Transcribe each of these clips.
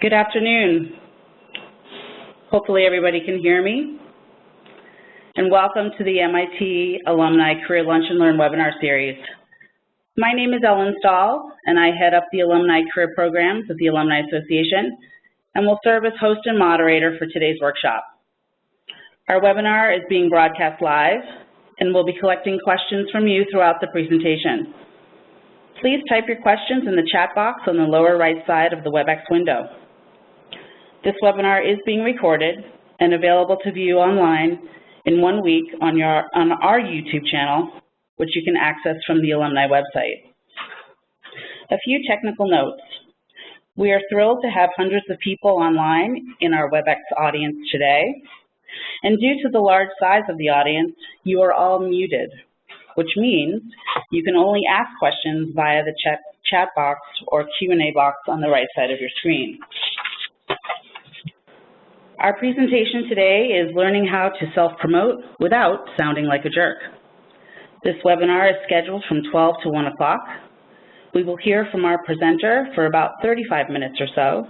Good afternoon. Hopefully everybody can hear me. And welcome to the MIT Alumni Career Lunch and Learn webinar series. My name is Ellen Stahl, and I head up the Alumni Career Programs at the Alumni Association, and will serve as host and moderator for today's workshop. Our webinar is being broadcast live, and we'll be collecting questions from you throughout the presentation. Please type your questions in the chat box on the lower right side of the WebEx window. This webinar is being recorded and available to view online in 1 week on our YouTube channel, which you can access from the alumni website. A few technical notes. We are thrilled to have hundreds of people online in our WebEx audience today. And due to the large size of the audience, you are all muted, which means you can only ask questions via the chat box or Q&A box on the right side of your screen. Our presentation today is learning how to self-promote without sounding like a jerk. This webinar is scheduled from 12 to 1 o'clock. We will hear from our presenter for about 35 minutes or so.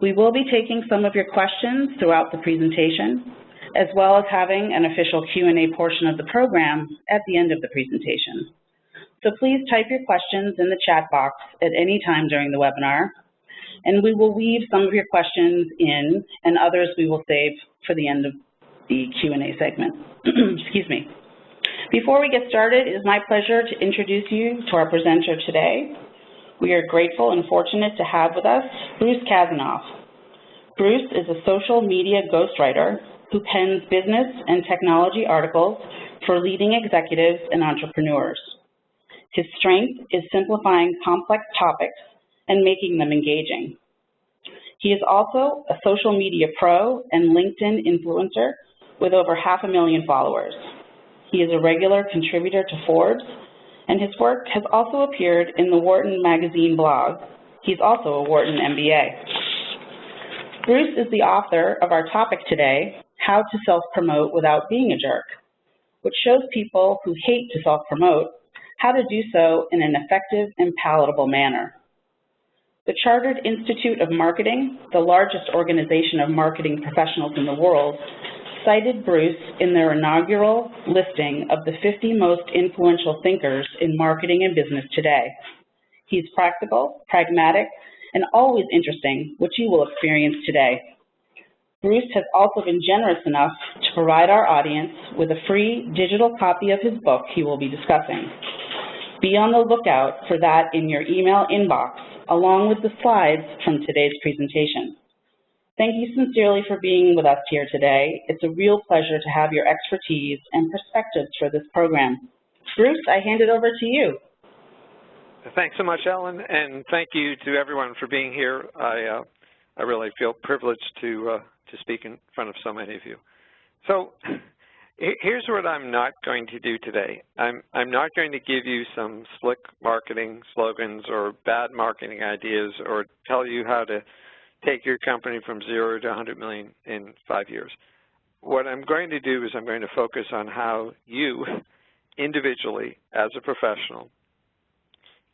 We will be taking some of your questions throughout the presentation, as well as having an official Q&A portion of the program at the end of the presentation. So please type your questions in the chat box at any time during the webinar, and we will weave some of your questions in, and others we will save for the end of the Q&A segment. Excuse me. Before we get started, it is my pleasure to introduce you to our presenter today. We are grateful and fortunate to have with us Bruce Kasanoff. Bruce is a social media ghostwriter who pens business and technology articles for leading executives and entrepreneurs. His strength is simplifying complex topics and making them engaging. He is also a social media pro and LinkedIn influencer with over 500,000 followers. He is a regular contributor to Forbes, and his work has also appeared in the Wharton magazine blog. He's also a Wharton MBA. Bruce is the author of our topic today, How to Self-Promote Without Being a Jerk, which shows people who hate to self-promote how to do so in an effective and palatable manner. The Chartered Institute of Marketing, the largest organization of marketing professionals in the world, cited Bruce in their inaugural listing of the 50 most influential thinkers in marketing and business today. He's practical, pragmatic, and always interesting, which you will experience today. Bruce has also been generous enough to provide our audience with a free digital copy of his book he will be discussing. Be on the lookout for that in your email inbox, along with the slides from today's presentation. Thank you sincerely for being with us here today. It's a real pleasure to have your expertise and perspectives for this program. Bruce, I hand it over to you. Thanks so much, Ellen, and thank you to everyone for being here. I really feel privileged to speak in front of so many of you. So here's what I'm not going to do today. I'm not going to give you some slick marketing slogans or bad marketing ideas or tell you how to take your company from 0 to 100 million in 5 years. What I'm going to do is I'm going to focus on how you individually as a professional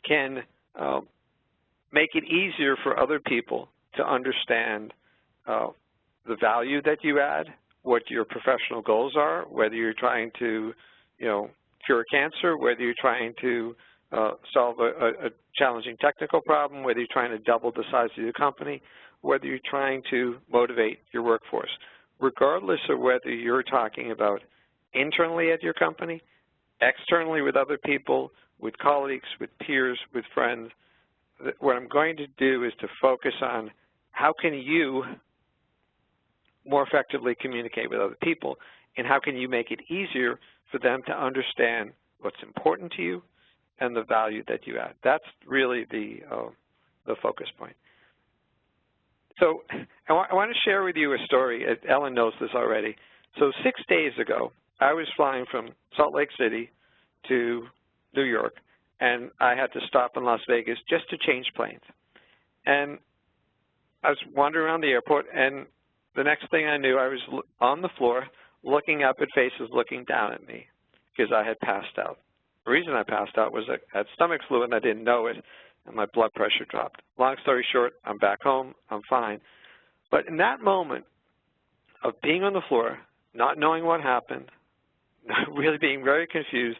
can make it easier for other people to understand the value that you add, what your professional goals are, whether you're trying to, cure cancer, whether you're trying to solve a challenging technical problem, whether you're trying to double the size of your company, whether you're trying to motivate your workforce. Regardless of whether you're talking about internally at your company, externally with other people, with colleagues, with peers, with friends, what I'm going to do is to focus on how can you more effectively communicate with other people, and how can you make it easier for them to understand what's important to you and the value that you add. That's really the focus point. So I want to share with you a story. Ellen knows this already. So 6 days ago, I was flying from Salt Lake City to New York, and I had to stop in Las Vegas just to change planes. And I was wandering around the airport, and the next thing I knew, I was on the floor looking up at faces looking down at me because I had passed out. The reason I passed out was I had stomach flu and I didn't know it, and my blood pressure dropped. Long story short, I'm back home, I'm fine. But in that moment of being on the floor, not knowing what happened, really being very confused,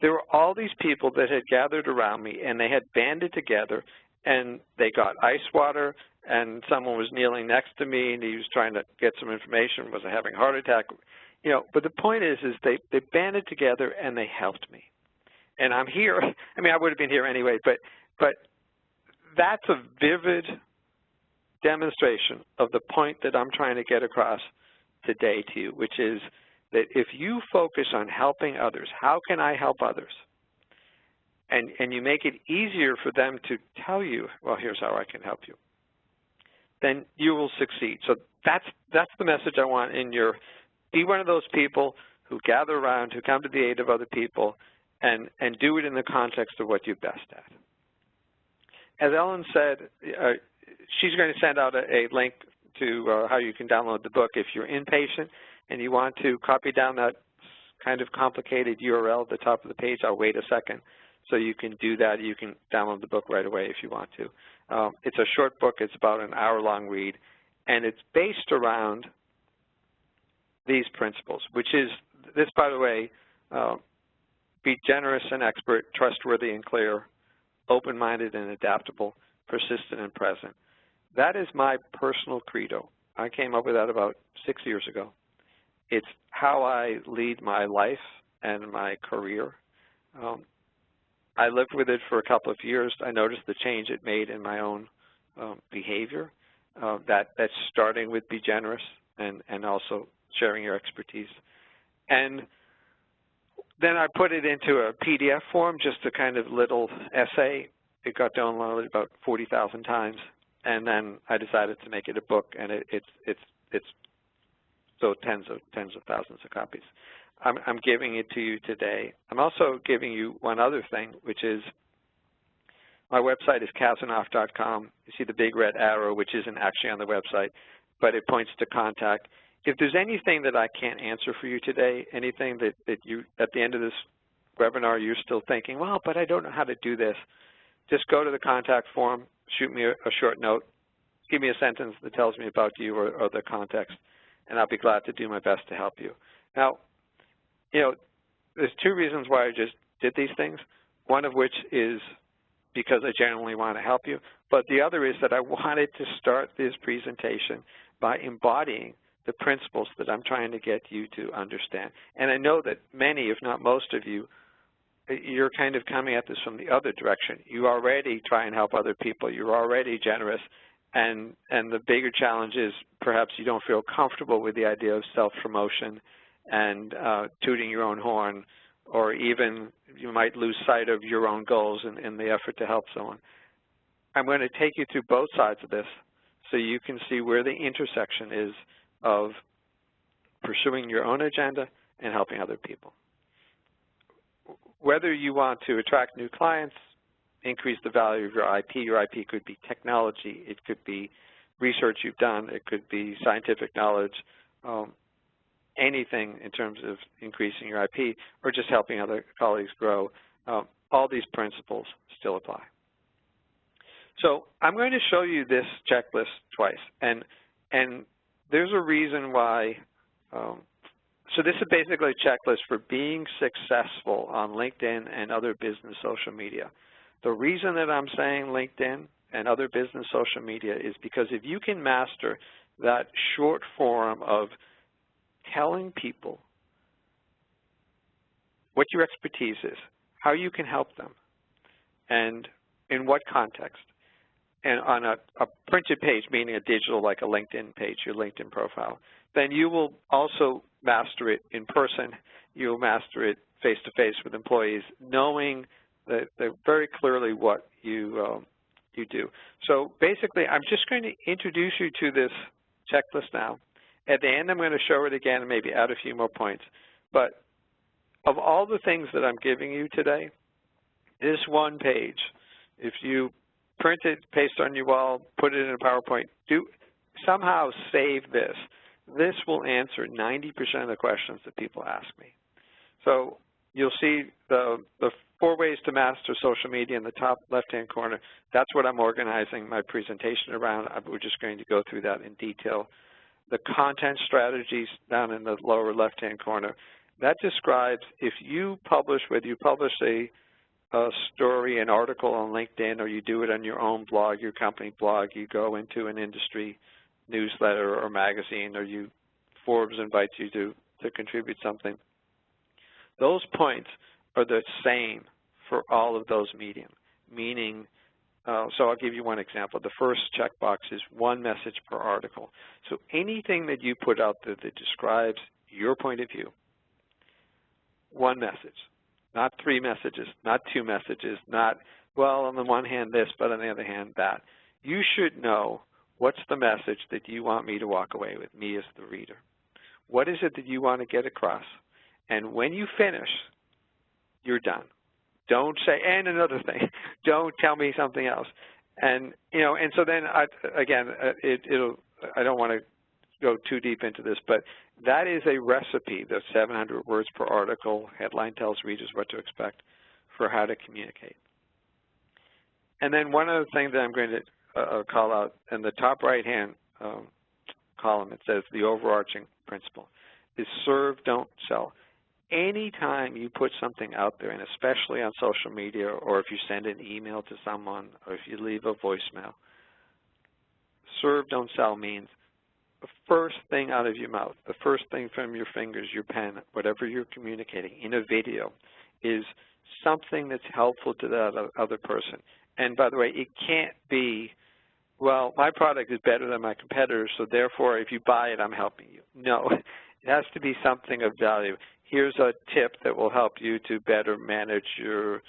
there were all these people that had gathered around me, and they had banded together, and they got ice water, and someone was kneeling next to me, and he was trying to get some information. Was I having a heart attack? You know, but the point is they banded together, and they helped me. And I'm here. I mean, I would have been here anyway, but that's a vivid demonstration of the point that I'm trying to get across today to you, which is that if you focus on helping others, how can I help others? And you make it easier for them to tell you, well, here's how I can help you, then you will succeed. So that's the message I want in your, be one of those people who gather around, who come to the aid of other people, and do it in the context of what you're best at. As Ellen said, she's going to send out a link to how you can download the book. If you're impatient and you want to copy down that kind of complicated URL at the top of the page, I'll wait a second so you can do that. You can download the book right away if you want to. It's a short book. It's about an hour-long read, and it's based around these principles, which is this, by the way, be generous and expert, trustworthy and clear, open-minded and adaptable, persistent and present. That is my personal credo. I came up with that about 6 years ago. It's how I lead my life and my career. I lived with it for a couple of years. I noticed the change it made in my own behavior. That's starting with be generous and also sharing your expertise. And then I put it into a PDF form, just a kind of little essay. It got downloaded about 40,000 times, and then I decided to make it a book, and it's so tens of thousands of copies. I'm giving it to you today. I'm also giving you one other thing, which is my website is kasanoff.com. You see the big red arrow, which isn't actually on the website, but it points to contact. If there's anything that I can't answer for you today, anything that you, at the end of this webinar, you're still thinking, well, but I don't know how to do this, just go to the contact form, shoot me a short note, give me a sentence that tells me about you or the context, and I'll be glad to do my best to help you. Now, you know, there's two reasons why I just did these things, one of which is because I genuinely want to help you, but the other is that I wanted to start this presentation by embodying the principles that I'm trying to get you to understand. And I know that many, if not most of you, you're kind of coming at this from the other direction. You already try and help other people. You're already generous. And the bigger challenge is perhaps you don't feel comfortable with the idea of self-promotion and tooting your own horn, or even you might lose sight of your own goals in the effort to help someone. I'm going to take you through both sides of this so you can see where the intersection is of pursuing your own agenda and helping other people. Whether you want to attract new clients, increase the value of your IP could be technology, it could be research you've done, it could be scientific knowledge, anything in terms of increasing your IP or just helping other colleagues grow, all these principles still apply. So I'm going to show you this checklist twice, and there's a reason why. So this is basically a checklist for being successful on LinkedIn and other business social media. The reason that I'm saying LinkedIn and other business social media is because if you can master that short form of telling people what your expertise is, how you can help them, and in what context, and on a printed page, meaning a digital like a LinkedIn page, your LinkedIn profile, then you will also master it in person. You'll master it face-to-face with employees, knowing that very clearly what you do. So basically, I'm just going to introduce you to this checklist now. At the end, I'm going to show it again and maybe add a few more points. But of all the things that I'm giving you today, this one page, if you print it, paste it on your wall, put it in a PowerPoint, somehow save this. This will answer 90% of the questions that people ask me. So you'll see the 4 ways to master social media in the top left-hand corner. That's what I'm organizing my presentation around. We're just going to go through that in detail. The content strategies down in the lower left-hand corner, that describes if you publish, whether you publish a story, an article on LinkedIn, or you do it on your own blog, your company blog, you go into an industry newsletter or magazine, or Forbes invites you to contribute something. Those points are the same for all of those medium, meaning, so I'll give you one example. The first checkbox is 1 message per article. So anything that you put out there that describes your point of view, 1 message, not 3 messages, not 2 messages, not, well, on the one hand this, but on the other hand that. You should know what's the message that you want me to walk away with, me as the reader. What is it that you want to get across? And when you finish, you're done. Don't say, and another thing, don't tell me something else. And, you know, and so then, I don't want to go too deep into this, but that is a recipe, the 700 words per article, headline tells readers what to expect, for how to communicate. And then one other thing that I'm going to call out, in the top right-hand column, it says the overarching principle is serve, don't sell. Anytime you put something out there, and especially on social media, or if you send an email to someone, or if you leave a voicemail, serve, don't sell means the first thing out of your mouth, the first thing from your fingers, your pen, whatever you're communicating in a video is something that's helpful to that other person. And by the way, it can't be, well, my product is better than my competitors, so therefore if you buy it, I'm helping you. No, it has to be something of value. Here's a tip that will help you to better manage your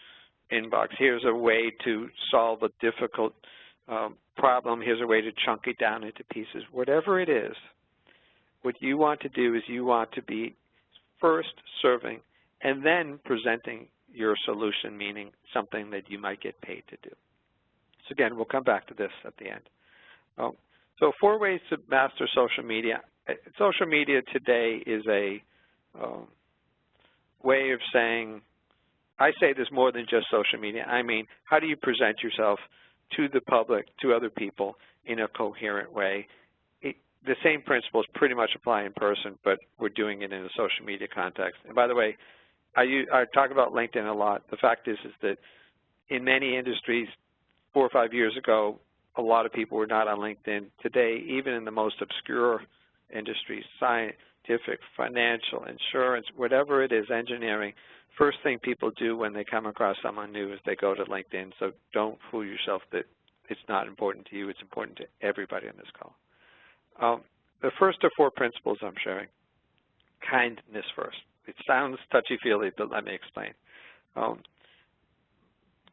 inbox. Here's a way to solve a difficult problem. Here's a way to chunk it down into pieces. Whatever it is, what you want to do is you want to be first serving and then presenting your solution, meaning something that you might get paid to do. So again, we'll come back to this at the end. So 4 ways to master social media. Social media today is a way of saying, I say this more than just social media. I mean, how do you present yourself to the public, to other people in a coherent way? The same principles pretty much apply in person, but we're doing it in a social media context. And by the way, I talk about LinkedIn a lot. The fact is that in many industries, 4 or 5 years ago, a lot of people were not on LinkedIn. Today, even in the most obscure industries, scientific, financial, insurance, whatever it is, engineering, first thing people do when they come across someone new is they go to LinkedIn. So don't fool yourself that it's not important to you. It's important to everybody on this call. The first of 4 principles I'm sharing, kindness first. It sounds touchy-feely, but let me explain.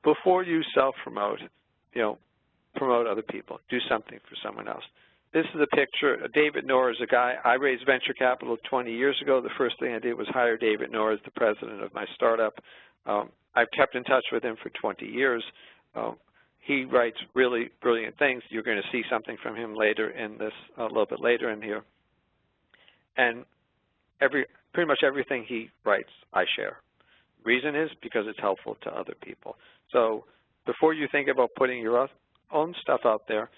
Before you self-promote, promote other people. Do something for someone else. This is a picture. David Noor is a guy. I raised venture capital 20 years ago. The first thing I did was hire David Noor as the president of my startup. I've kept in touch with him for 20 years. He writes really brilliant things. You're going to see something from him later in this, a little bit later in here. And pretty much everything he writes, I share. Reason is because it's helpful to other people. So before you think about putting your own stuff out there,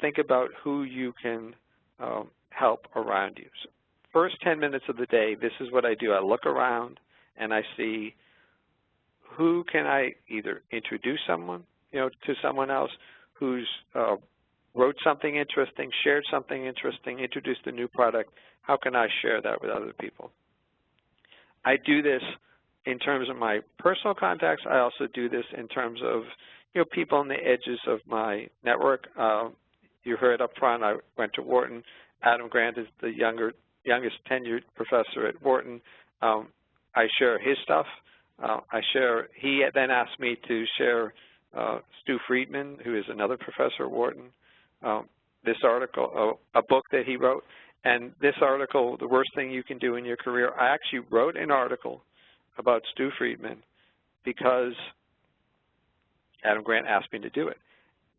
think about who you can help around you. So first 10 minutes of the day, this is what I do. I look around and I see who can I either introduce someone, to someone else who's wrote something interesting, shared something interesting, introduced a new product. How can I share that with other people? I do this in terms of my personal contacts. I also do this in terms of people on the edges of my network. You heard up front, I went to Wharton. Adam Grant is the youngest tenured professor at Wharton. I share his stuff. He then asked me to share Stu Friedman, who is another professor at Wharton, this article, a book that he wrote. And this article, The Worst Thing You Can Do in Your Career, I actually wrote an article about Stu Friedman because Adam Grant asked me to do it.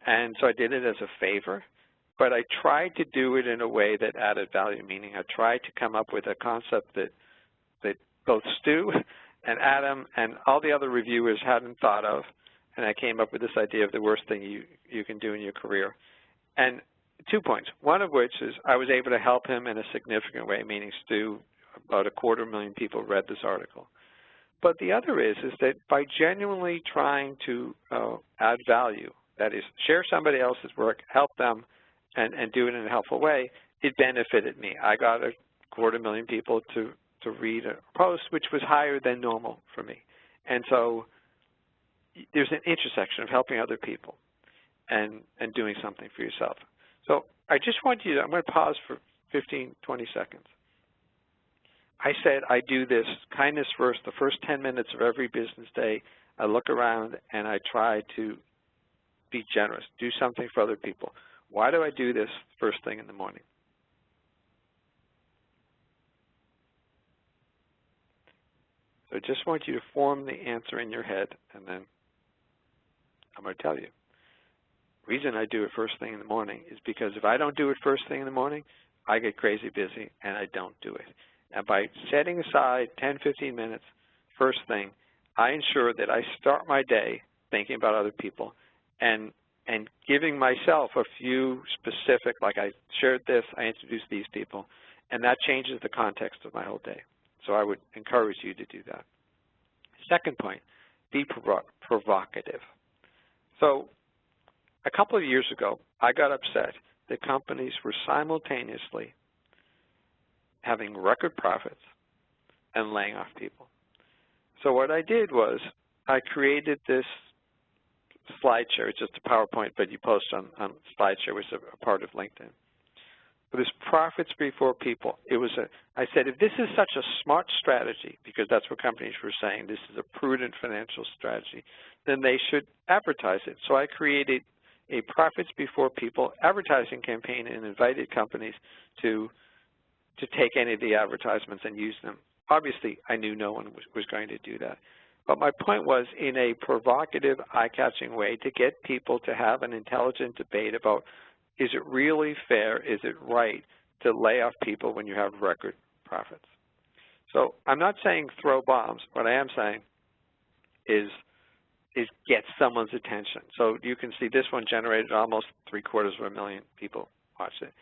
And so I did it as a favor, but I tried to do it in a way that added value, meaning I tried to come up with a concept that both Stu and Adam and all the other reviewers hadn't thought of, and I came up with this idea of the worst thing you can do in your career. And 2 points, one of which is I was able to help him in a significant way, meaning Stu, about 250,000 people read this article. But the other is that by genuinely trying to add value, that is, share somebody else's work, help them, and do it in a helpful way, it benefited me. I got 250,000 people to read a post, which was higher than normal for me. And so there's an intersection of helping other people and doing something for yourself. So I just want you to, I'm going to pause for 15, 20 seconds. I said I do this kindness first, the first 10 minutes of every business day. I look around and I try to be generous, do something for other people. Why do I do this first thing in the morning? So I just want you to form the answer in your head, and then I'm going to tell you. The reason I do it first thing in the morning is because if I don't do it first thing in the morning, I get crazy busy and I don't do it. And by setting aside 10, 15 minutes first thing, I ensure that I start my day thinking about other people and giving myself a few specific, like I shared this, I introduced these people, and that changes the context of my whole day. So I would encourage you to do that. Second point, be provocative. So a couple of years ago, I got upset that companies were simultaneously having record profits and laying off people. So what I did was I created this SlideShare. It's just a PowerPoint, but you post on SlideShare, which is a part of LinkedIn. This profits before people. I said, if this is such a smart strategy, because that's what companies were saying, this is a prudent financial strategy, then they should advertise it. So I created a profits before people advertising campaign and invited companies to take any of the advertisements and use them. Obviously, I knew no one was going to do that. But my point was in a provocative, eye-catching way to get people to have an intelligent debate about, is it really fair, is it right to lay off people when you have record profits? So I'm not saying throw bombs. What I am saying is get someone's attention. So you can see this one generated almost 750,000 people watched it.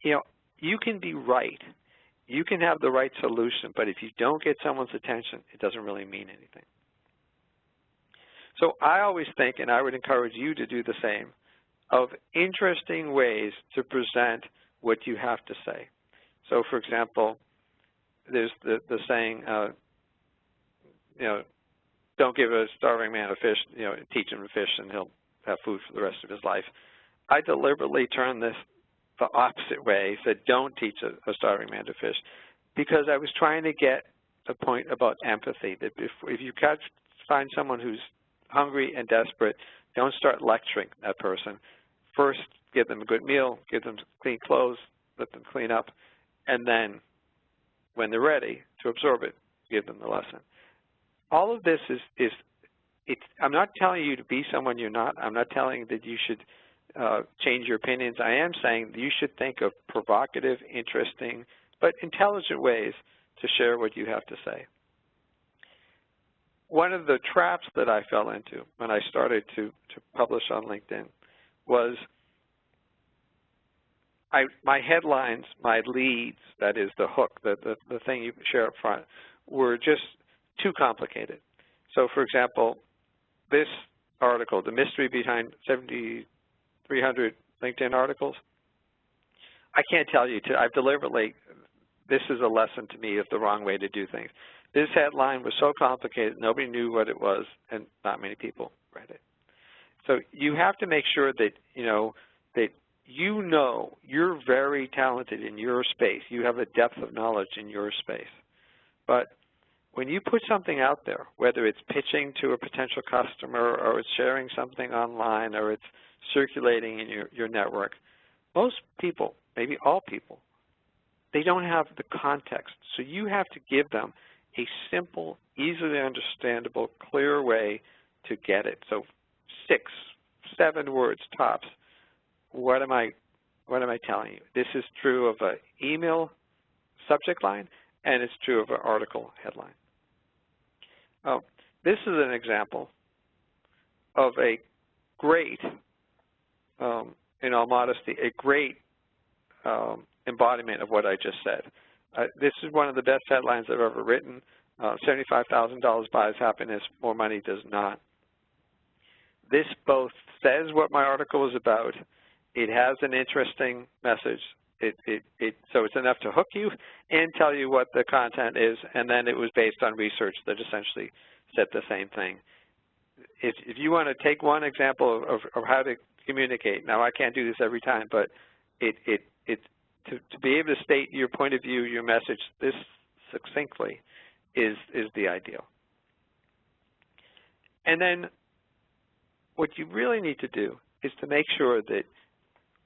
You know, you can be right. You can have the right solution, but if you don't get someone's attention, it doesn't really mean anything. So I always think, and I would encourage you to do the same, of interesting ways to present what you have to say. So, for example, there's the saying, you know, don't give a starving man a fish, you know, teach him to fish and he'll have food for the rest of his life. I deliberately turned this the opposite way, said don't teach a starving man to fish, because I was trying to get the point about empathy, that if you find someone who's hungry and desperate, don't start lecturing that person. First, give them a good meal, give them clean clothes, let them clean up, and then when they're ready to absorb it, give them the lesson. All of this I'm not telling you to be someone you're not. I'm not telling that you should change your opinions. I am saying that you should think of provocative, interesting, but intelligent ways to share what you have to say. One of the traps that I fell into when I started to publish on LinkedIn was my headlines, my leads, that is the hook, the thing you share up front, were just too complicated. So, for example, this article, the mystery behind 7,300 LinkedIn articles, I can't tell you, I've deliberately, this is a lesson to me of the wrong way to do things. This headline was so complicated, nobody knew what it was, and not many people read it. So you have to make sure that, you know you're very talented in your space. You have a depth of knowledge in your space. But when you put something out there, whether it's pitching to a potential customer or it's sharing something online or it's circulating in your network, most people, maybe all people, they don't have the context. So you have to give them a simple, easily understandable, clear way to get it. So 6, 7 words tops. What am I telling you? This is true of an email subject line, and it's true of an article headline. This is an example of a great, in all modesty, a great embodiment of what I just said. This is one of the best headlines I've ever written. $75,000 buys happiness, more money does not. This both says what my article is about. It has an interesting message. So it's enough to hook you and tell you what the content is, and then it was based on research that essentially said the same thing. If you want to take one example of how to communicate, now I can't do this every time, but to be able to state your point of view, your message this succinctly is the ideal. And then what you really need to do is to make sure that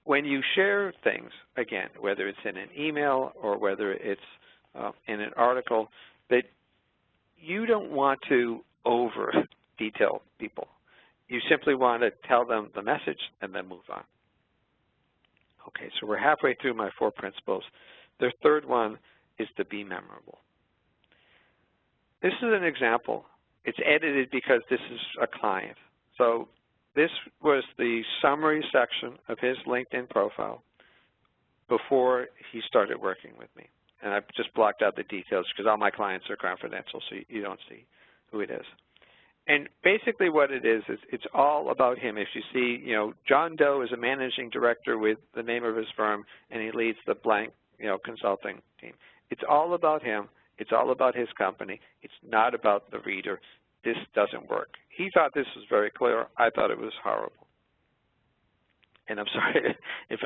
when you share things, again, whether it's in an email or whether it's in an article, that you don't want to over-detail people. You simply want to tell them the message and then move on. Okay, so we're halfway through my 4 principles. The third one is to be memorable. This is an example. It's edited because this is a client. So this was the summary section of his LinkedIn profile before he started working with me. And I've just blocked out the details because all my clients are confidential, so you don't see who it is. And basically what it is it's all about him. If you see, John Doe is a managing director with the name of his firm, and he leads the blank, consulting team. It's all about him. It's all about his company. It's not about the reader. This doesn't work. He thought this was very clear. I thought it was horrible. And I'm sorry if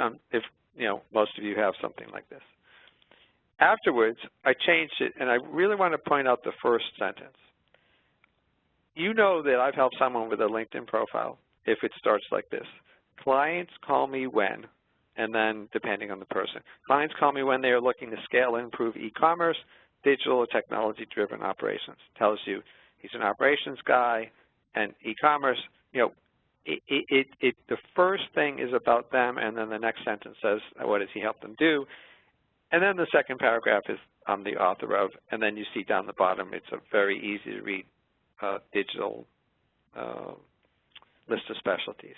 most of you have something like this. Afterwards, I changed it, and I really want to point out the first sentence. You know that I've helped someone with a LinkedIn profile if it starts like this. Clients call me when, and then depending on the person. Clients call me when they are looking to scale and improve e-commerce, digital or technology-driven operations. Tells you he's an operations guy and e-commerce. The first thing is about them, and then the next sentence says, what does he help them do? And then the second paragraph is I'm the author of, and then you see down the bottom, it's a very easy to read digital list of specialties.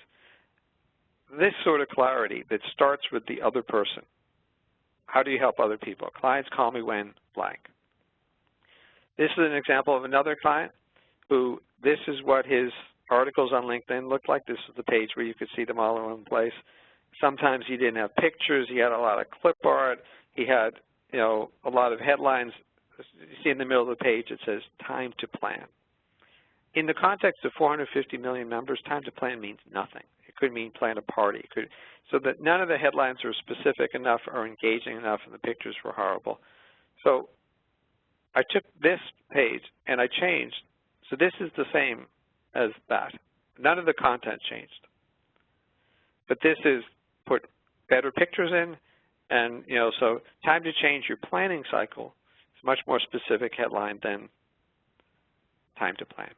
This sort of clarity that starts with the other person. How do you help other people? Clients call me when blank. This is an example of another client who this is what his articles on LinkedIn looked like. This is the page where you could see them all in one place. Sometimes he didn't have pictures. He had a lot of clip art. He had, a lot of headlines. You see in the middle of the page it says time to plan. In the context of 450 million members, time to plan means nothing. It could mean plan a party. So that none of the headlines are specific enough or engaging enough, and the pictures were horrible. So I took this page and I changed. So this is the same as that. None of the content changed. But this is put better pictures in, and so time to change your planning cycle is a much more specific headline than time to plan.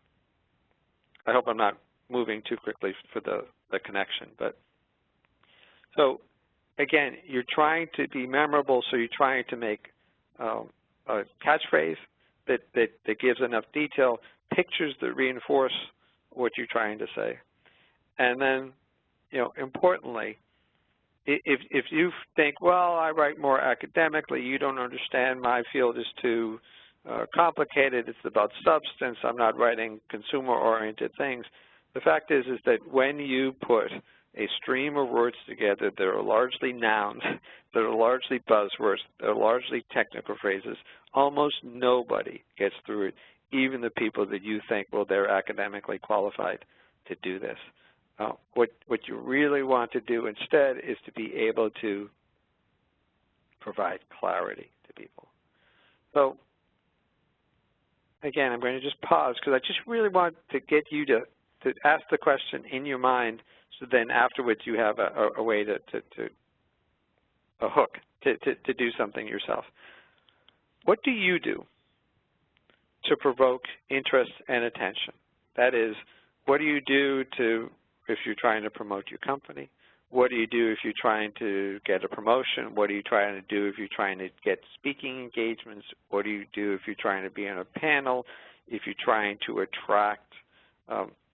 I hope I'm not moving too quickly for the connection. But so again, you're trying to be memorable, so you're trying to make a catchphrase that gives enough detail, pictures that reinforce what you're trying to say. And then, importantly, if you think, well, I write more academically, you don't understand, my field is too complicated, it's about substance, I'm not writing consumer-oriented things. The fact is that when you put a stream of words together that are largely nouns, that are largely buzzwords, that are largely technical phrases, almost nobody gets through it, even the people that you think, well, they're academically qualified to do this. What you really want to do instead is to be able to provide clarity to people. So again, I'm going to just pause because I just really want to get you to ask the question in your mind, so then afterwards you have a way a hook to do something yourself. What do you do to provoke interest and attention? That is, what do you do if you're trying to promote your company? What do you do if you're trying to get a promotion? What are you trying to do if you're trying to get speaking engagements? What do you do if you're trying to be on a panel? if you're trying to attract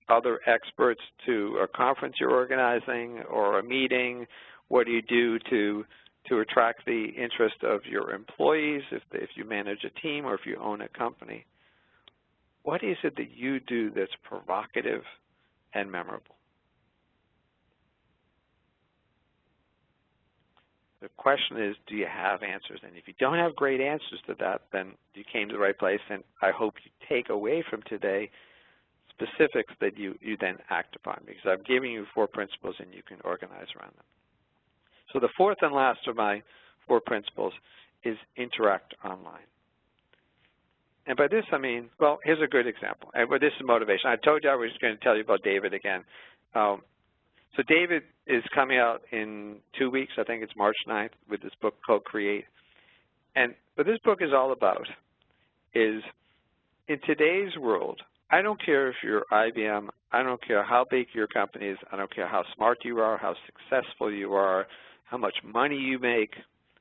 other experts to a conference you're organizing or a meeting. What do you do to attract the interest of your employees if you manage a team or if you own a company? What is it that you do that's provocative and memorable? The question is, do you have answers? And if you don't have great answers to that, then you came to the right place, and I hope you take away from today specifics that you then act upon, because I'm giving you 4 principles and you can organize around them. So the fourth and last of my 4 principles is interact online. And by this I mean, well, here's a good example. And this is motivation. I told you I was going to tell you about David again. So David is coming out in 2 weeks, I think it's March 9th, with this book, Co-Create. And what this book is all about is, in today's world, I don't care if you're IBM, I don't care how big your company is, I don't care how smart you are, how successful you are, how much money you make,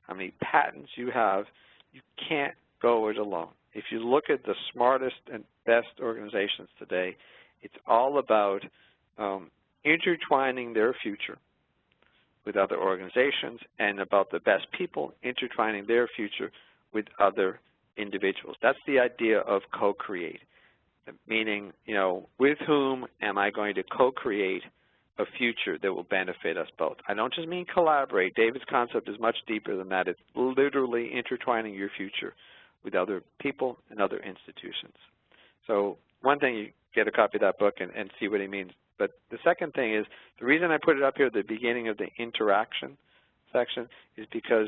how many patents you have, you can't go it alone. If you look at the smartest and best organizations today, it's all about intertwining their future with other organizations, and about the best people intertwining their future with other individuals. That's the idea of co-create, meaning, you know, with whom am I going to co-create a future that will benefit us both? I don't just mean collaborate. David's concept is much deeper than that. It's literally intertwining your future with other people and other institutions. So one thing, you get a copy of that book and see what he means. But the second thing is, the reason I put it up here at the beginning of the interaction section is because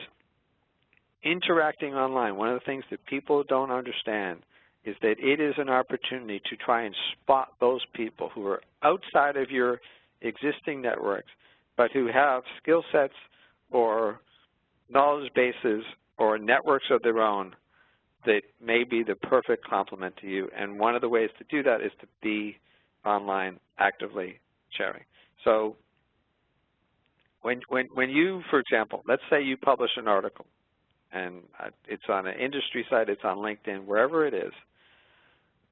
interacting online, one of the things that people don't understand is that it is an opportunity to try and spot those people who are outside of your existing networks, but who have skill sets or knowledge bases or networks of their own that may be the perfect complement to you. And one of the ways to do that is to be online actively sharing. So when you, for example, let's say you publish an article, and it's on an industry site, it's on LinkedIn, wherever it is,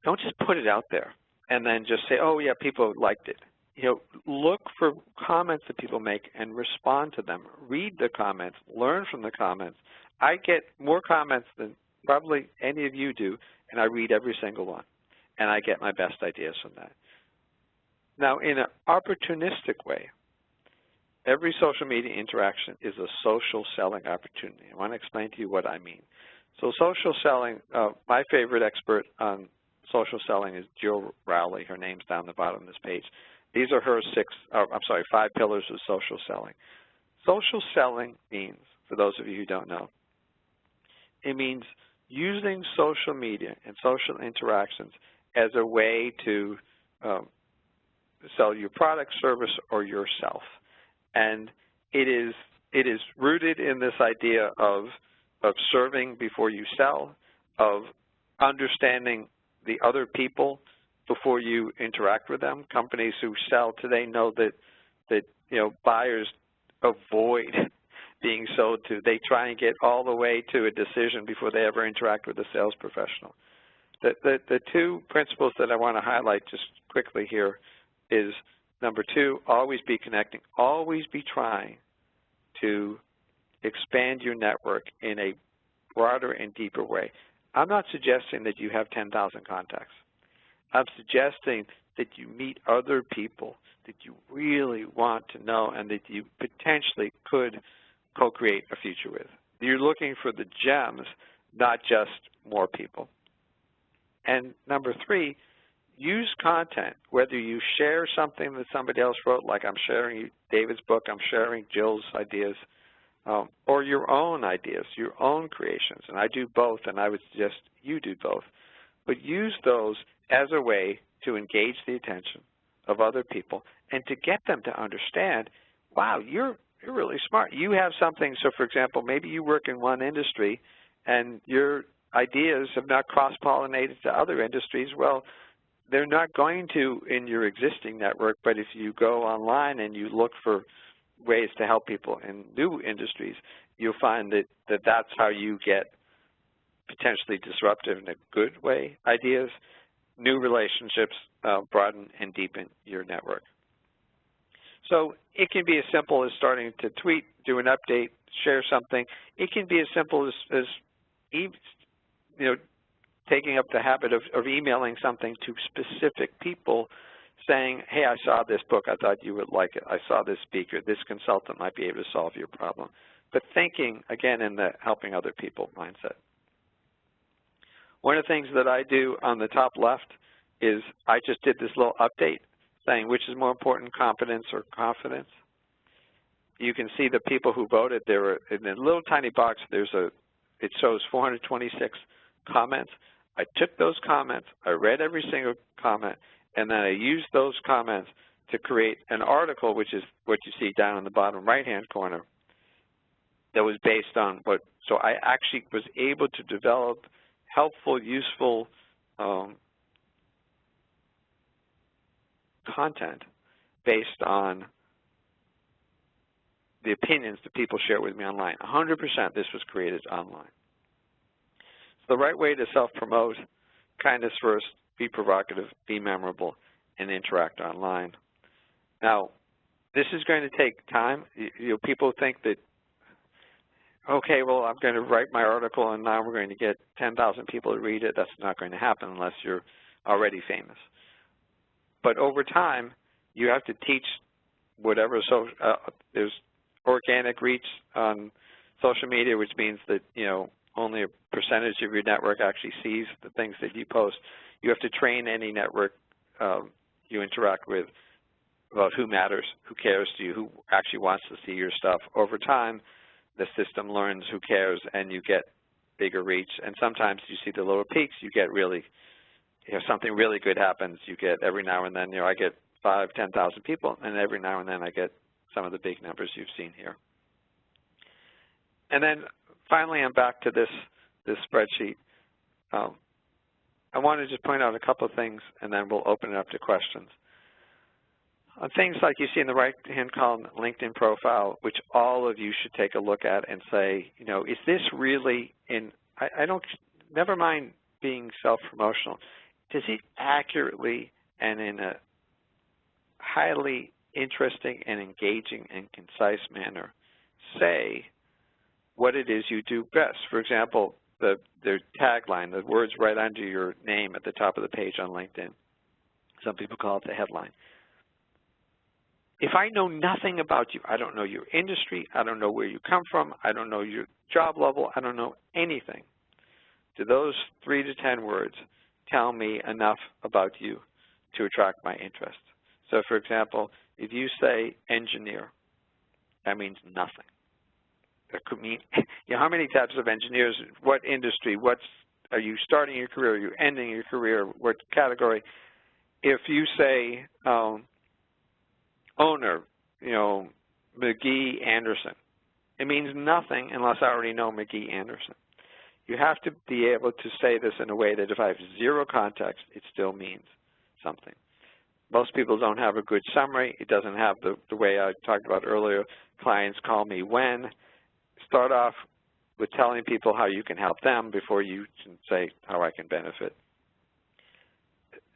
don't just put it out there and then just say, oh yeah, people liked it. You know, look for comments that people make and respond to them. Read the comments, learn from the comments. I get more comments than probably any of you do, and I read every single one, and I get my best ideas from that. Now, in an opportunistic way, every social media interaction is a social selling opportunity. I want to explain to you what I mean. So social selling, my favorite expert on social selling is Jill Rowley. Her name's down the bottom of this page. These are her 5 pillars of social selling. Social selling means, for those of you who don't know, it means using social media and social interactions as a way to sell your product, service, or yourself. And it is rooted in this idea of serving before you sell, of understanding the other people before you interact with them. Companies who sell today know that you know, buyers avoid being sold to. They try and get all the way to a decision before they ever interact with a sales professional. The 2 principles that I want to highlight just quickly here is, number 2, always be connecting. Always be trying to expand your network in a broader and deeper way. I'm not suggesting that you have 10,000 contacts. I'm suggesting that you meet other people that you really want to know and that you potentially could co-create a future with. You're looking for the gems, not just more people. And number 3, use content, whether you share something that somebody else wrote, like I'm sharing David's book, I'm sharing Jill's ideas, or your own ideas, your own creations. And I do both, and I would suggest you do both. But use those as a way to engage the attention of other people and to get them to understand, wow, you're really smart. You have something. So, for example, maybe you work in one industry and your ideas have not cross-pollinated to other industries. Well, they're not going to in your existing network, but if you go online and you look for ways to help people in new industries, you'll find that that's how you get potentially disruptive in a good way ideas, new relationships, broaden and deepen your network. So it can be as simple as starting to tweet, do an update, share something. It can be as simple as taking up the habit of emailing something to specific people saying, hey, I saw this book, I thought you would like it. I saw this speaker, this consultant might be able to solve your problem. But thinking, again, in the helping other people mindset. One of the things that I do on the top left is I just did this little update saying which is more important, competence or confidence. You can see the people who voted. There were, in a little tiny box, it shows 426 comments. I took those comments, I read every single comment, and then I used those comments to create an article, which is what you see down in the bottom right-hand corner, that was based on what, so I actually was able to develop helpful, useful content based on the opinions that people share with me online. 100% this was created online. So the right way to self-promote: kindness first, be provocative, be memorable, and interact online. Now, this is going to take time. People think that, okay, well, I'm going to write my article and now we're going to get 10,000 people to read it. That's not going to happen unless you're already famous. But over time, you have to teach whatever. So there's organic reach on social media, which means that only a percentage of your network actually sees the things that you post. You have to train any network you interact with about who matters, who cares to you, who actually wants to see your stuff. Over time, the system learns who cares, and you get bigger reach. And sometimes you see the lower peaks. You get really, something really good happens. You get every now and then, I get 5,000, 10,000 people, and every now and then I get some of the big numbers you've seen here. And then finally, I'm back to this spreadsheet. I want to just point out a couple of things, and then we'll open it up to questions. On things like you see in the right-hand column, LinkedIn profile, which all of you should take a look at and say, is this really never mind being self-promotional, does it accurately and in a highly interesting and engaging and concise manner say what it is you do best? For example, their tagline, the words right under your name at the top of the page on LinkedIn. Some people call it the headline. If I know nothing about you, I don't know your industry, I don't know where you come from, I don't know your job level, I don't know anything, do those 3 to 10 words tell me enough about you to attract my interest? So, for example, if you say engineer, that means nothing. That could mean, how many types of engineers, what industry, are you starting your career, are you ending your career, what category? If you say owner, McGee Anderson, it means nothing unless I already know McGee Anderson. You have to be able to say this in a way that if I have zero context, it still means something. Most people don't have a good summary. It doesn't have the way I talked about earlier, clients call me when. Start off with telling people how you can help them before you can say how I can benefit.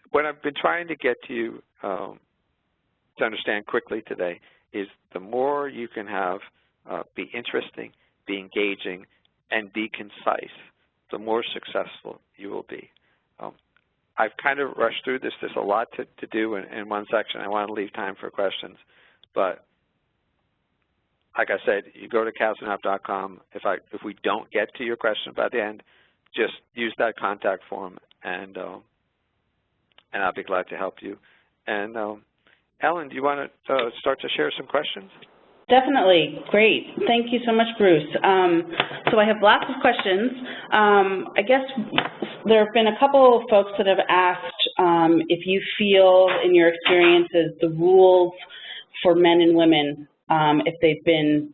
What I've been trying to get to you to understand quickly today is the more you can have be interesting, be engaging, and be concise, the more successful you will be. I've kind of rushed through this. There's a lot to do in one section. I want to leave time for questions. But like I said, you go to Kasanoff.com. If we don't get to your question by the end, just use that contact form, and I'll be glad to help you. And Ellen, do you want to start to share some questions? Definitely. Great. Thank you so much, Bruce. So I have lots of questions. I guess there have been a couple of folks that have asked if you feel, in your experiences, the rules for men and women, if they've been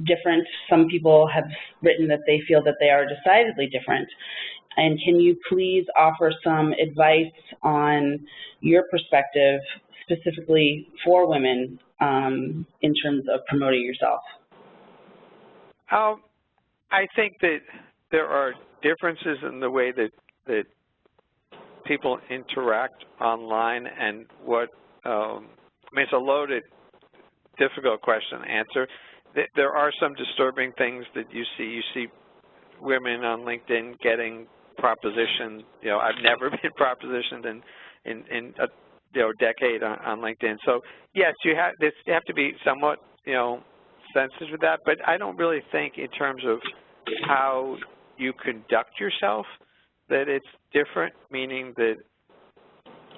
different. Some people have written that they feel that they are decidedly different. And can you please offer some advice on your perspective, specifically for women, in terms of promoting yourself? I think that there are differences in the way that people interact online and what, I mean, it's a loaded, difficult question to answer. There are some disturbing things that you see. You see women on LinkedIn getting propositioned. You know, I've never been propositioned in a decade on LinkedIn. So yes, you have to be somewhat sensitive to that. But I don't really think in terms of how you conduct yourself that it's different. Meaning that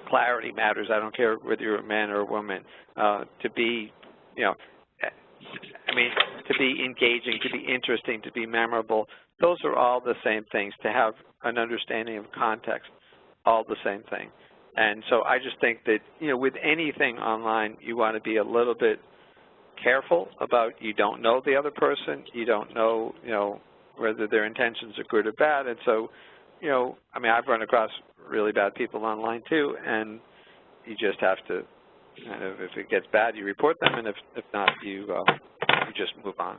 clarity matters. I don't care whether you're a man or a woman. To be, I mean, to be engaging, to be interesting, to be memorable, those are all the same things. To have an understanding of context, all the same thing. And so I just think that, with anything online, you want to be a little bit careful about you don't know the other person. You don't know, whether their intentions are good or bad. And so, I mean, I've run across really bad people online too, and you just have to, if it gets bad, you report them, and if not, you just move on.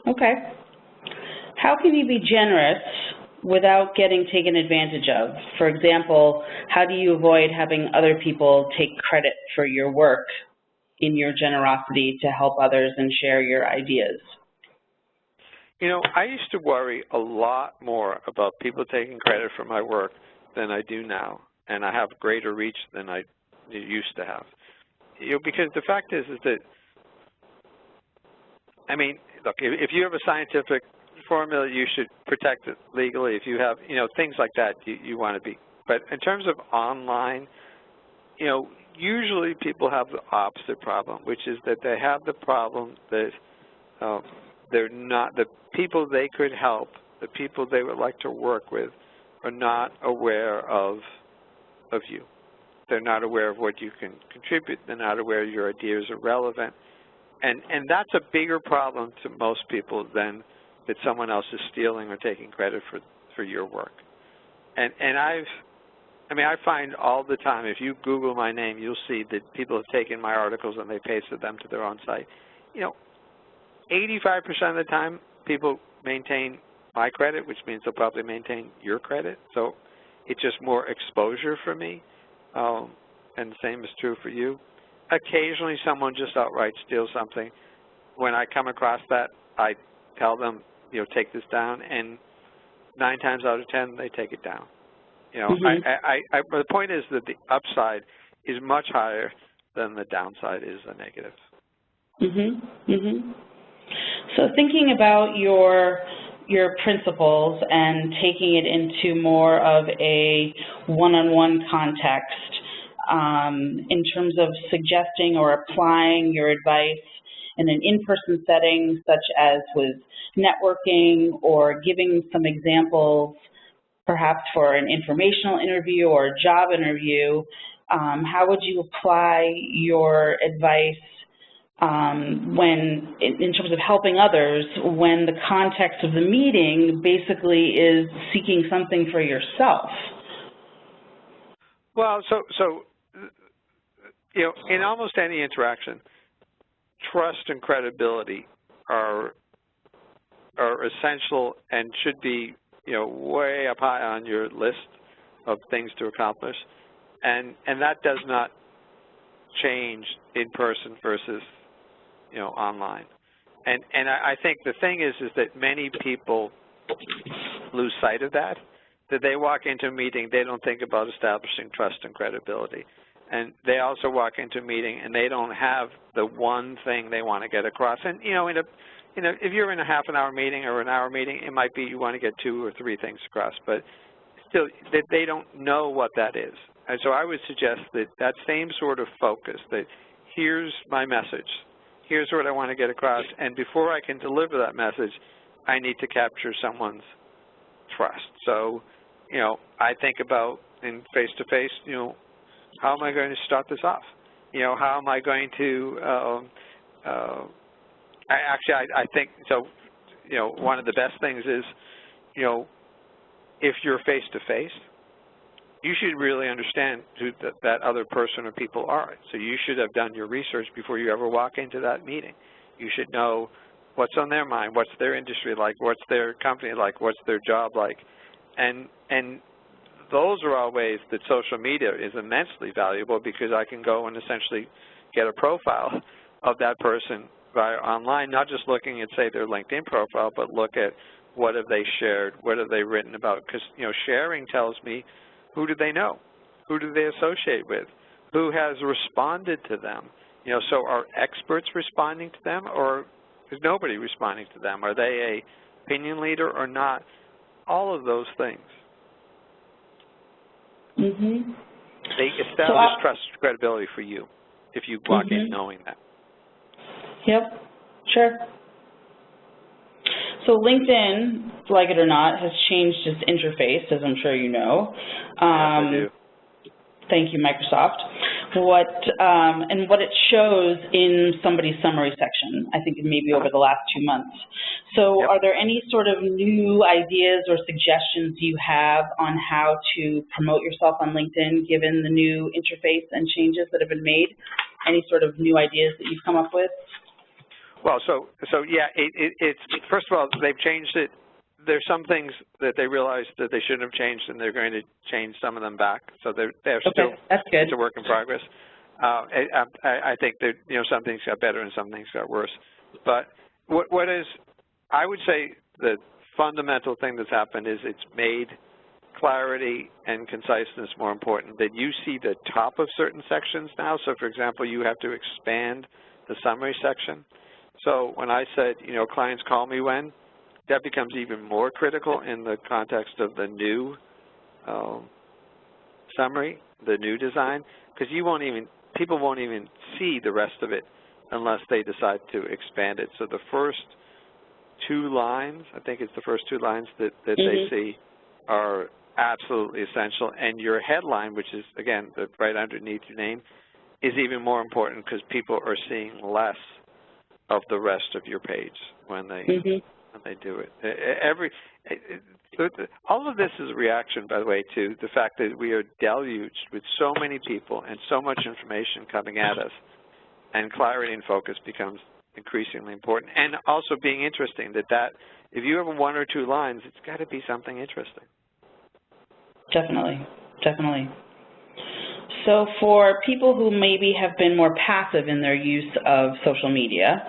Okay. How can you be generous without getting taken advantage of? For example, how do you avoid having other people take credit for your work in your generosity to help others and share your ideas? I used to worry a lot more about people taking credit for my work than I do now, and I have greater reach than I used to have. Because the fact is that, I mean, look, if you have a scientific formula, you should protect it legally. If you have, things like that, you want to be. But in terms of online, usually people have the opposite problem, which is that they have the problem that they're not, the people they could help, the people they would like to work with, are not aware of you. They're not aware of what you can contribute. They're not aware your ideas are relevant. And that's a bigger problem to most people than that someone else is stealing or taking credit for your work. And I find all the time, if you Google my name, you'll see that people have taken my articles and they pasted them to their own site. 85% of the time, people maintain my credit, which means they'll probably maintain your credit. So it's just more exposure for me, and the same is true for you. Occasionally, someone just outright steals something. When I come across that, I tell them, take this down, and 9 times out of 10, they take it down. The point is that the upside is much higher than the downside is a negative. So thinking about your principles and taking it into more of a one-on-one context, in terms of suggesting or applying your advice in an in-person setting, such as with networking, or giving some examples perhaps for an informational interview or a job interview, how would you apply your advice when, in terms of helping others, when the context of the meeting basically is seeking something for yourself? Well, so in almost any interaction, trust and credibility are essential and should be way up high on your list of things to accomplish, and that does not change in person versus online. And I think the thing is that many people lose sight of that they walk into a meeting, they don't think about establishing trust and credibility. And they also walk into a meeting and they don't have the one thing they want to get across. And if you're in a half-an-hour meeting or an hour meeting, it might be you want to get 2 or 3 things across, but still they don't know what that is. And so I would suggest that same sort of focus, that here's my message, here's what I want to get across, and before I can deliver that message, I need to capture someone's trust. So, I think about in face-to-face, how am I going to start this off? How am I going to, I think, so, one of the best things is, if you're face-to-face, you should really understand who that other person or people are. So you should have done your research before you ever walk into that meeting. You should know what's on their mind, what's their industry like, what's their company like, what's their job like. And those are all ways that social media is immensely valuable, because I can go and essentially get a profile of that person via online, not just looking at, say, their LinkedIn profile, but look at what have they shared, what have they written about, because, you know, sharing tells me who do they know, who do they associate with, who has responded to them. You know, so are experts responding to them, or is nobody responding to them? Are they a opinion leader or not? All of those things. Mm-hmm. They establish trust, credibility for you if you walk in knowing that. Yep, sure. So LinkedIn, like it or not, has changed its interface, as I'm sure you know. Yes, I do. Thank you, Microsoft. And what it shows in somebody's summary section, I think maybe over the last 2 months. So are there any sort of new ideas or suggestions you have on how to promote yourself on LinkedIn, given the new interface and changes that have been made? Any sort of new ideas that you've come up with? Well, so yeah, it's first of all, they've changed it. There's some things that they realized that they shouldn't have changed, and they're going to change some of them back. So they're still, that's good. It's a work in progress. I think that, you know, some things got better and some things got worse. But what is, I would say the fundamental thing that's happened is it's made clarity and conciseness more important, that you see the top of certain sections now. So, for example, you have to expand the summary section. So when I said, you know, clients call me when, that becomes even more critical in the context of the new summary, the new design, because people won't even see the rest of it unless they decide to expand it. So the first 2 lines, I think it's the first 2 lines that they see, are absolutely essential. And your headline, which is, again, right underneath your name, is even more important, because people are seeing less of the rest of your page when they do it. All of this is a reaction, by the way, to the fact that we are deluged with so many people and so much information coming at us, and clarity and focus becomes increasingly important. And also being interesting, that if you have 1 or 2 lines, it's got to be something interesting. Definitely, definitely. So for people who maybe have been more passive in their use of social media,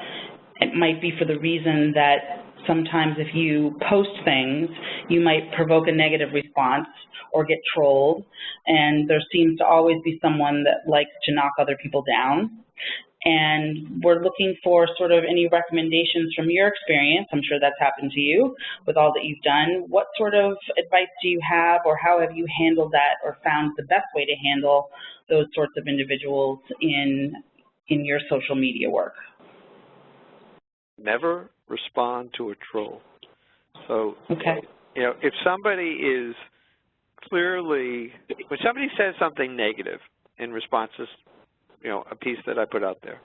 it might be for the reason that sometimes if you post things, you might provoke a negative response or get trolled, and there seems to always be someone that likes to knock other people down. And we're looking for sort of any recommendations from your experience. I'm sure that's happened to you with all that you've done. What sort of advice do you have, or how have you handled that, or found the best way to handle those sorts of individuals in your social media work? Never respond to a troll. So, okay, you know, if somebody is clearly, when somebody says something negative in response to, you know, a piece that I put out there,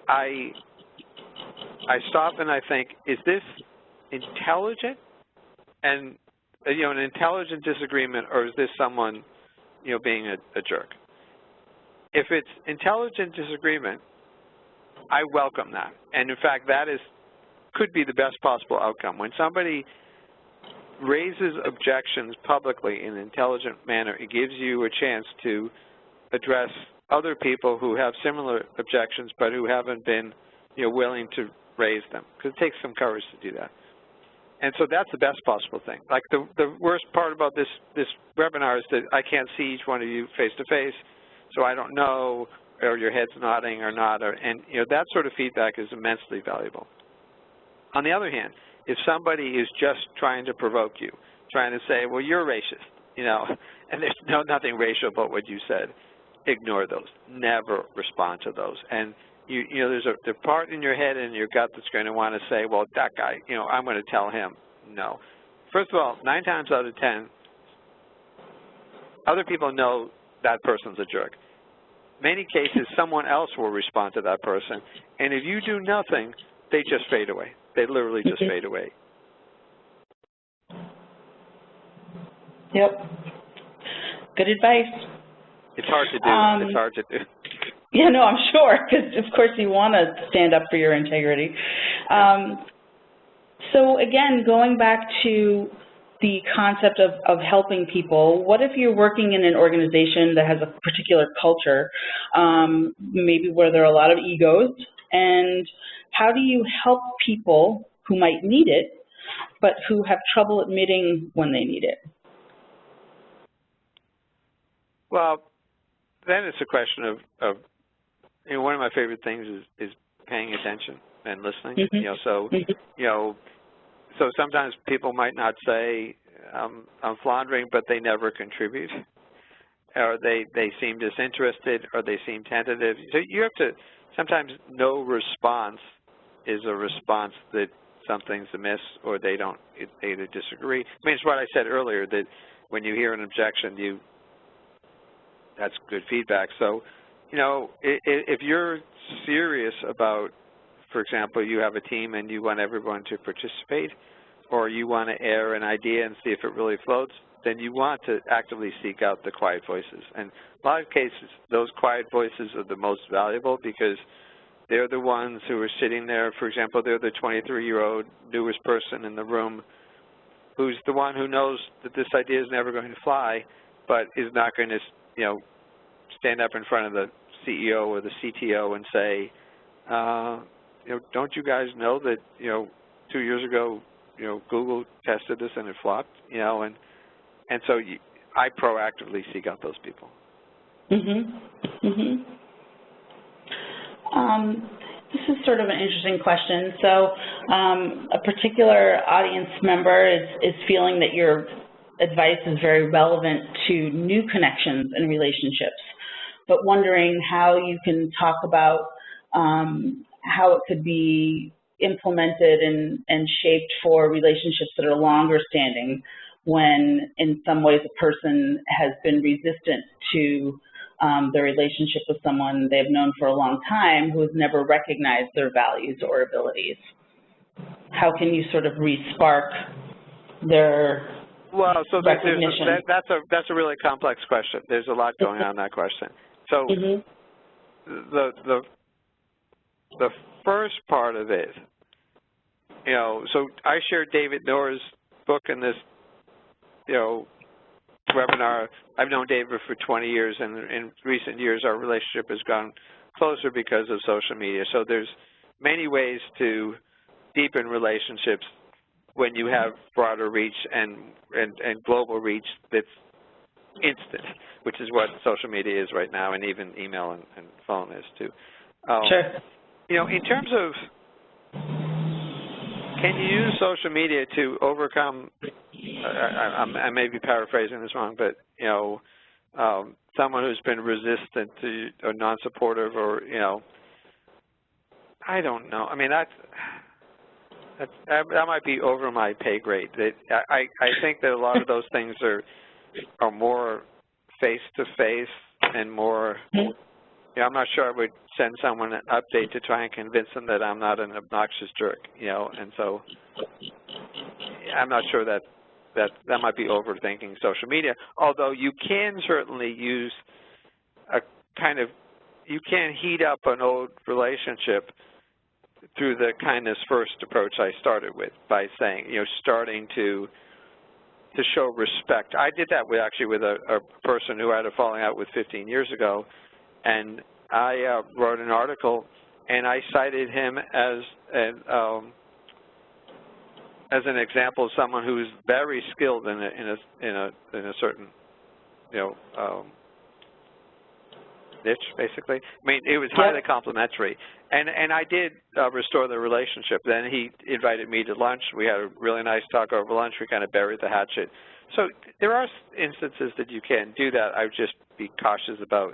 I stop and I think, is this intelligent? And, you know, an intelligent disagreement, or is this someone, you know, being a jerk? If it's intelligent disagreement, I welcome that. And in fact, that could be the best possible outcome. When somebody raises objections publicly in an intelligent manner, it gives you a chance to address other people who have similar objections but who haven't been, you know, willing to raise them, because it takes some courage to do that. And so that's the best possible thing. Like the worst part about this webinar is that I can't see each one of you face to face, so I don't know, or your head's nodding or not, and you know, that sort of feedback is immensely valuable. On the other hand, if somebody is just trying to provoke you, trying to say, well, you're racist, you know, and there's nothing racial about what you said, ignore those. Never respond to those. And you know, there's a part in your head and your gut that's going to want to say, well, that guy, you know, I'm going to tell him. No. First of all, 9 times out of 10, other people know that person's a jerk. Many cases, someone else will respond to that person, and if you do nothing, they just fade away. They literally just fade away. Yep. Good advice. It's hard to do. It's hard to do. Yeah, no, I'm sure, because of course you want to stand up for your integrity. So again, going back to the concept of helping people, what if you're working in an organization that has a particular culture, maybe where there are a lot of egos, and how do you help people who might need it, but who have trouble admitting when they need it? Well, then it's a question of one of my favorite things is paying attention and listening. Mm-hmm. So sometimes people might not say I'm floundering, but they never contribute, or they seem disinterested, or they seem tentative. So you have to sometimes no response is a response that something's amiss, or they either disagree. I mean, it's what I said earlier, that when you hear an objection, that's good feedback. So, if you're serious about, for example, you have a team and you want everyone to participate, or you want to air an idea and see if it really floats, then you want to actively seek out the quiet voices. And a lot of cases, those quiet voices are the most valuable because they're the ones who are sitting there. For example, they're the 23-year-old newest person in the room who's the one who knows that this idea is never going to fly, but is not going to, stand up in front of the CEO or the CTO and say, don't you guys know that, 2 years ago, Google tested this and it flopped, and so I proactively seek out those people. Mm-hmm. Mm-hmm. This is sort of an interesting question. So a particular audience member is feeling that your advice is very relevant to new connections and relationships, but wondering how you can talk about how it could be implemented and shaped for relationships that are longer standing, when in some ways a person has been resistant to their relationship with someone they've known for a long time who has never recognized their values or abilities. How can you sort of re-spark their recognition? That's a really complex question. There's a lot going on in that question. So the first part of it, so I shared David Nour's book in this, webinar. I've known David for 20 years, and in recent years our relationship has gone closer because of social media. So there's many ways to deepen relationships when you have broader reach and global reach that's instant, which is what social media is right now, and even email and phone is too. Sure. In terms of, can you use social media to overcome, I may be paraphrasing this wrong, but, someone who's been resistant to or non-supportive, or, I don't know. I mean, that might be over my pay grade. I think that a lot of those things are more face-to-face and more, I'm not sure I would send someone an update to try and convince them that I'm not an obnoxious jerk, and so I'm not sure that might be overthinking social media, although you can certainly use you can heat up an old relationship through the kindness first approach I started with, by saying, starting to show respect. I did that actually with a person who I had a falling out with 15 years ago, and I wrote an article, and I cited him as an example of someone who's very skilled in a certain niche, basically. I mean, it was highly complimentary, and I did restore the relationship. Then he invited me to lunch. We had a really nice talk over lunch. We kind of buried the hatchet. So there are instances that you can do that. I would just be cautious about,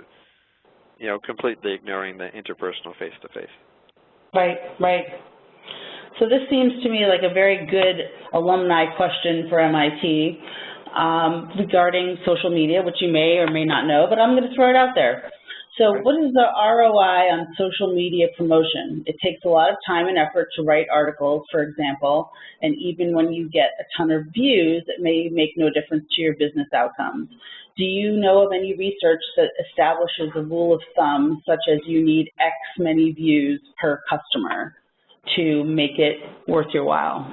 completely ignoring the interpersonal face-to-face. Right. So this seems to me like a very good alumni question for MIT regarding social media, which you may or may not know, but I'm going to throw it out there. So what is the ROI on social media promotion? It takes a lot of time and effort to write articles, for example, and even when you get a ton of views, it may make no difference to your business outcomes. Do you know of any research that establishes a rule of thumb, such as you need X many views per customer to make it worth your while?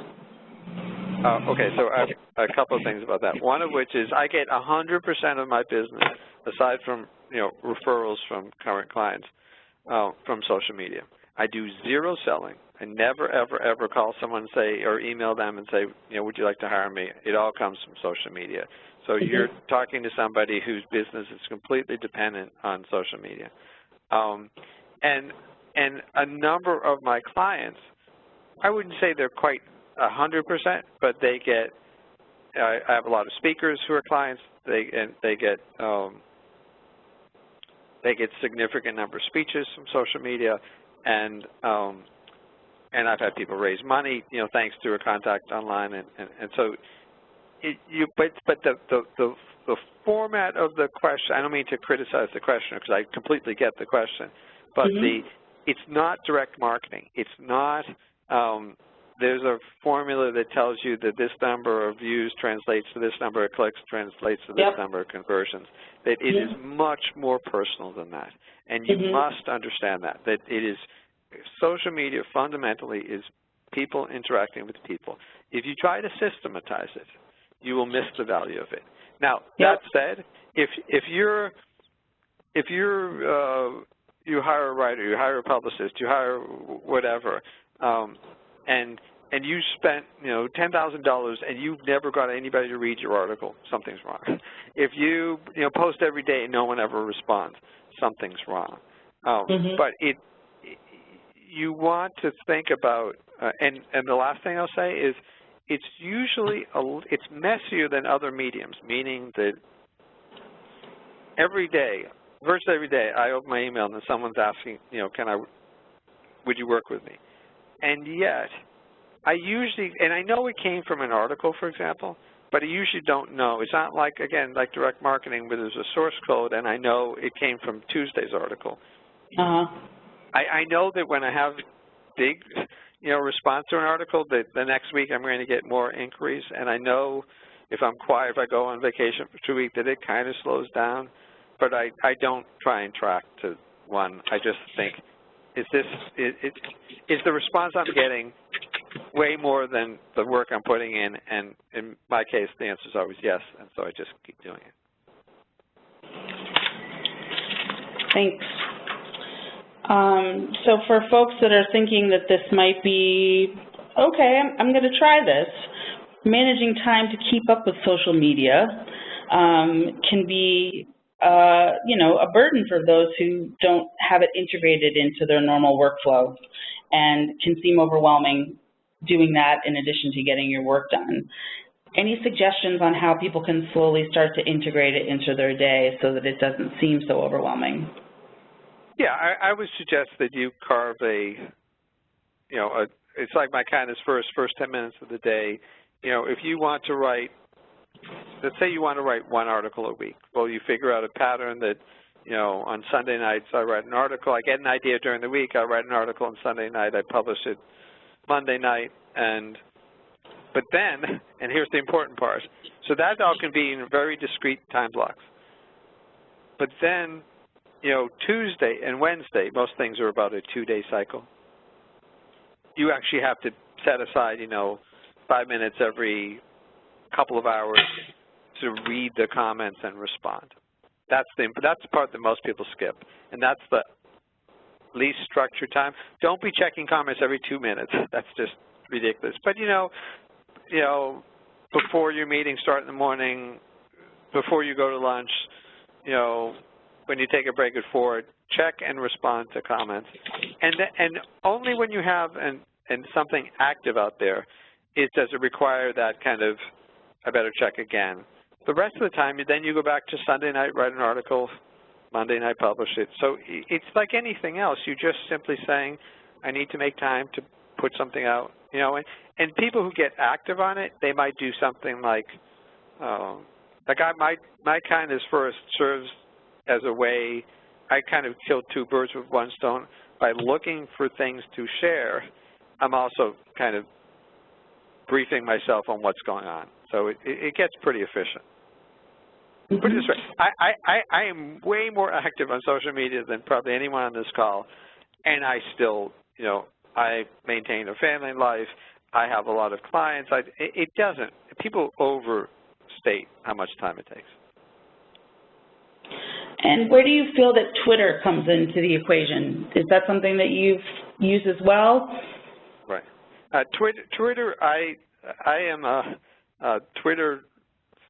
Okay, so I have a couple of things about that. One of which is I get 100% of my business, aside from referrals from current clients, from social media. I do zero selling. I never, ever, ever call someone and say, or email them and say, would you like to hire me? It all comes from social media. So you're talking to somebody whose business is completely dependent on social media. And a number of my clients, I wouldn't say they're quite 100%, but they get, I have a lot of speakers who are clients. They get significant number of speeches from social media, and I've had people raise money, thanks to a contact online, and so but the format of the question, I don't mean to criticize the questioner because I completely get the question, but it's not direct marketing. It's not. There's a formula that tells you that this number of views translates to this number of clicks, translates to this number of conversions. That it is much more personal than that, and you must understand that it is. Social media fundamentally is people interacting with people. If you try to systematize it, you will miss the value of it. Now, that said, if you hire a writer, you hire a publicist, you hire whatever, and you spent $10,000 and you've never got anybody to read your article, something's wrong. If you post every day and no one ever responds, something's wrong. But you want to think about, and the last thing I'll say is, it's usually it's messier than other mediums, meaning that every day, virtually every day, I open my email and someone's asking, would you work with me? And yet, I usually, and I know it came from an article, for example, but I usually don't know. It's not like, again, like direct marketing where there's a source code and I know it came from Tuesday's article. I know that when I have big, response to an article, that the next week I'm going to get more inquiries, and I know if I'm quiet, if I go on vacation for 2 weeks, that it kind of slows down. But I don't try and track to one. I just think, is the response I'm getting way more than the work I'm putting in? And in my case, the answer is always yes, and so I just keep doing it. Thanks. So for folks that are thinking that this might be, okay, I'm going to try this, managing time to keep up with social media can be, a burden for those who don't have it integrated into their normal workflow, and can seem overwhelming doing that in addition to getting your work done. Any suggestions on how people can slowly start to integrate it into their day so that it doesn't seem so overwhelming? Yeah, I would suggest that you carve it's like my kindness first 10 minutes of the day. If you want to write, let's say you want to write one article a week. Well, you figure out a pattern that, on Sunday nights I write an article. I get an idea during the week. I write an article on Sunday night. I publish it Monday night. But then, and here's the important part, so that all can be in very discrete time blocks. But then, Tuesday and Wednesday, most things are about a 2-day cycle. You actually have to set aside, 5 minutes every couple of hours to read the comments and respond. That's the part that most people skip, and that's the least structured time. Don't be checking comments every 2 minutes. That's just ridiculous. But before your meetings start in the morning, before you go to lunch, when you take a break at 4, check and respond to comments. And only when you have something active out there does it require that kind of, I better check again. The rest of the time, then you go back to Sunday night, write an article, Monday night publish it. So it's like anything else. You're just simply saying, I need to make time to put something out. And people who get active on it, they might do something like my kindness first serves as a way, I kind of killed 2 birds with one stone. By looking for things to share, I'm also kind of briefing myself on what's going on. So it gets pretty efficient. Put it this way, I am way more active on social media than probably anyone on this call, and I still, I maintain a family life. I have a lot of clients. It doesn't. People overstate how much time it takes. And where do you feel that Twitter comes into the equation? Is that something that you've used as well? Right. Twitter, I am a Twitter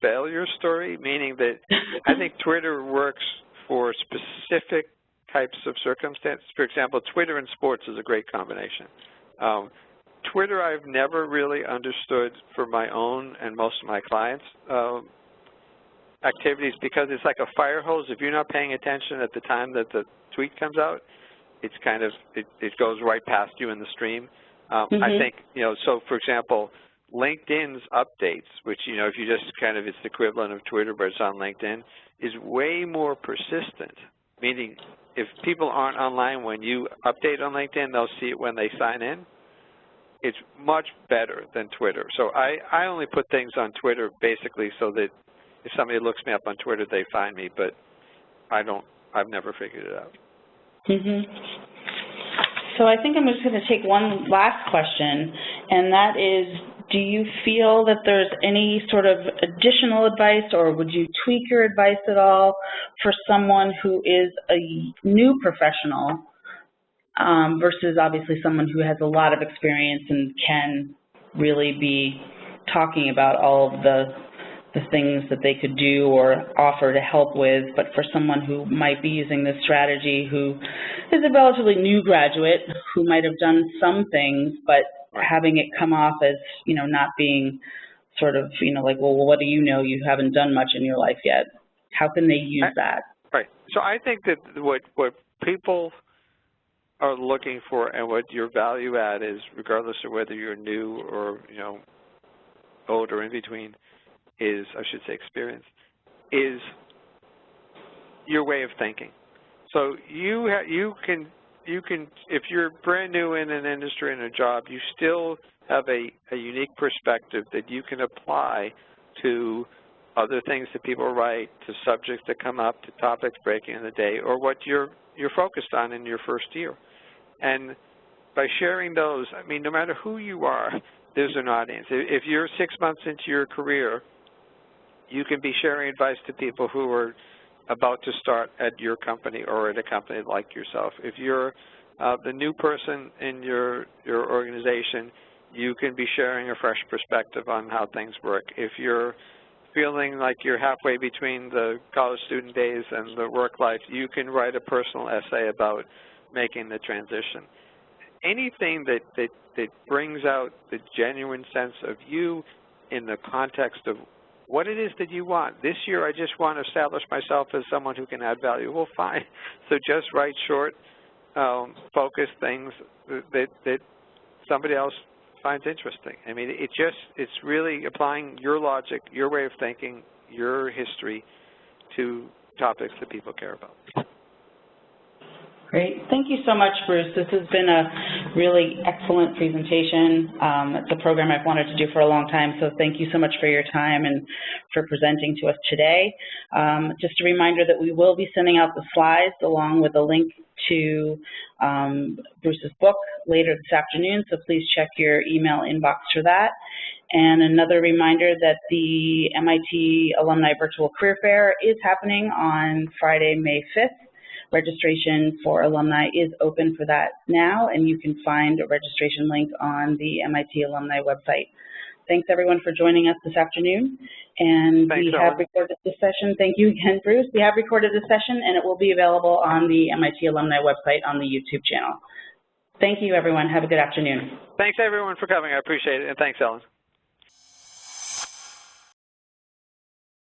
failure story, meaning that I think Twitter works for specific types of circumstances. For example, Twitter and sports is a great combination. Twitter I've never really understood for my own and most of my clients' activities, because it's like a fire hose. If you're not paying attention at the time that the tweet comes out, it's kind of, it goes right past you in the stream. I think, so for example, LinkedIn's updates, which, if you just kind of, it's the equivalent of Twitter, but it's on LinkedIn, is way more persistent, meaning if people aren't online when you update on LinkedIn, they'll see it when they sign in. It's much better than Twitter. So I only put things on Twitter basically so that if somebody looks me up on Twitter, they find me, but I've never figured it out. So I think I'm just going to take one last question, and that is, do you feel that there's any sort of additional advice, or would you tweak your advice at all for someone who is a new professional versus obviously someone who has a lot of experience and can really be talking about all of the things that they could do or offer to help with, but for someone who might be using this strategy, who is a relatively new graduate, who might have done some things, but having it come off as, not being sort of, like, well, what do you know? You haven't done much in your life yet. How can they use that? Right. So I think that what people are looking for and what your value add is, regardless of whether you're new or, old or in between, is, I should say experience, is your way of thinking. So you can, if you're brand new in an industry and a job, you still have a unique perspective that you can apply to other things that people write, to subjects that come up, to topics breaking in the day, or what you're focused on in your first year. And by sharing those, I mean, no matter who you are, there's an audience. If you're 6 months into your career, you can be sharing advice to people who are about to start at your company or at a company like yourself. If you're the new person in your organization, you can be sharing a fresh perspective on how things work. If you're feeling like you're halfway between the college student days and the work life, you can write a personal essay about making the transition. Anything that brings out the genuine sense of you in the context of what it is that you want. This year I just want to establish myself as someone who can add value. Well, fine. So just write short, focused things that somebody else finds interesting. I mean, it's really applying your logic, your way of thinking, your history to topics that people care about. Great. Thank you so much, Bruce. This has been a really excellent presentation. It's a program I've wanted to do for a long time, so thank you so much for your time and for presenting to us today. Just a reminder that we will be sending out the slides along with a link to Bruce's book later this afternoon, so please check your email inbox for that. And another reminder that the MIT Alumni Virtual Career Fair is happening on Friday, May 5th. Registration for alumni is open for that now, and you can find a registration link on the MIT Alumni website. Thanks, everyone, for joining us this afternoon. And we have recorded this session. Thank you again, Bruce. We have recorded this session, and it will be available on the MIT Alumni website on the YouTube channel. Thank you, everyone. Have a good afternoon. Thanks, everyone, for coming. I appreciate it, and thanks, Ellen.